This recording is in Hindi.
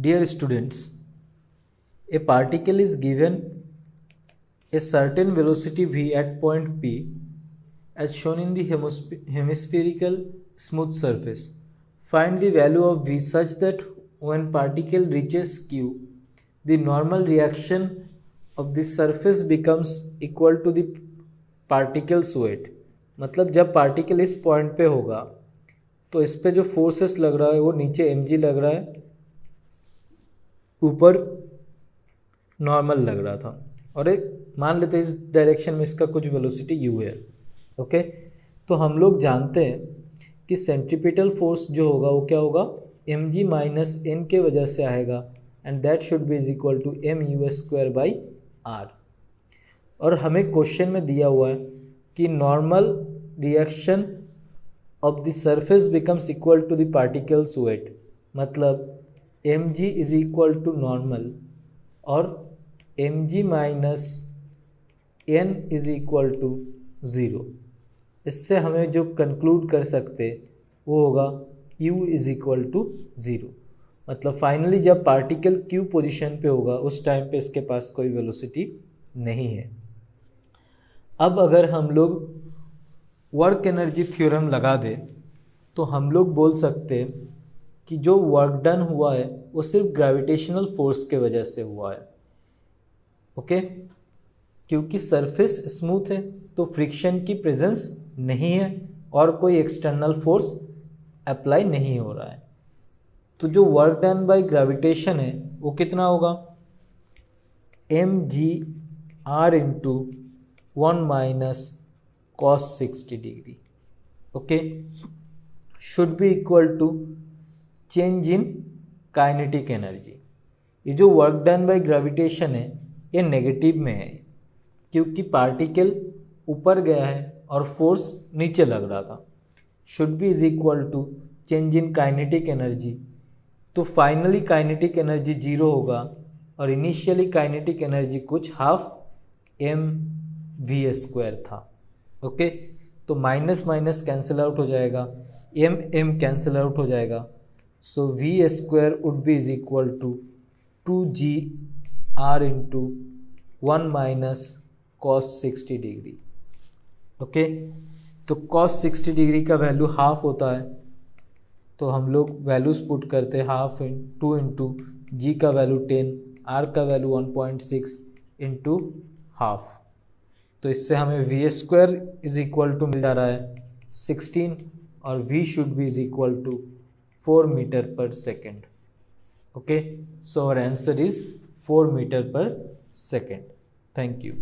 Dear students, a particle is given a certain velocity v at point P as shown in the hemispherical smooth surface. Find the value of v such that when particle reaches Q, the normal reaction of the surface becomes equal to the particle's weight. मतलब जब पार्टिकल इस पॉइंट पे होगा तो इस पे जो फोर्सेस लग रहा है वो नीचे mg लग रहा है, ऊपर नॉर्मल लग रहा था, और एक मान लेते हैं इस डायरेक्शन में इसका कुछ वेलोसिटी u है. ओके, तो हम लोग जानते हैं कि सेंट्रीपिटल फोर्स जो होगा वो क्या होगा, mg माइनस n के वजह से आएगा, and that should be is equal to mu² by r. और हमें क्वेश्चन में दिया हुआ है कि normal reaction of the surface becomes equal to the particles weight, मतलब mg is equal to normal और mg minus n is equal to 0. इससे हमें जो कंक्लूड कर सकते वो होगा u इज इक्वल टू 0. मतलब फाइनली जब पार्टिकल q पोजीशन पे होगा उस टाइम पे इसके पास कोई वेलोसिटी नहीं है. अब अगर हम लोग वर्क एनर्जी थ्योरम लगा दे तो हम लोग बोल सकते हैं कि जो वर्क डन हुआ है वो सिर्फ ग्रेविटेशनल फोर्स के वजह से हुआ है. ओके, क्योंकि सरफेस स्मूथ है तो फ्रिक्शन की प्रेजेंस नहीं है और कोई एक्सटर्नल फोर्स अप्लाई नहीं हो रहा है. तो जो वर्क डन बाय ग्रेविटेशन है वो कितना होगा, mg r into 1 minus cos 60 degree. Okay, should be equal to change in kinetic energy. ये जो वर्क डन बाय ग्रेविटेशन है ये नेगेटिव में है क्योंकि पार्टिकल ऊपर गया है और फोर्स नीचे लग रहा था. Should be is equal to change in kinetic energy. तो फाइनली काइनेटिक एनर्जी 0 होगा और इनिशियली काइनेटिक एनर्जी कुछ हाफ mv² था. ओके, तो माइनस माइनस कैंसिल आउट हो जाएगा, m कैंसिल आउट हो जाएगा. So v² would be is equal to 2gr into 1 minus cos 60 degree. Okay, तो cos 60 डिग्री का वैल्यू हाफ होता है, तो हम लोग वैल्यूज पुट करते हैं. हाफ 2 इंटू जी का वैल्यू 10, आर का वैल्यू 1.6 इंटू हाफ. तो इससे हमें v² इज इक्वल टू मिल जा रहा है 16 और v should be is equal to 4 meter per second. Okay, so our answer is 4 meter per second. Thank you.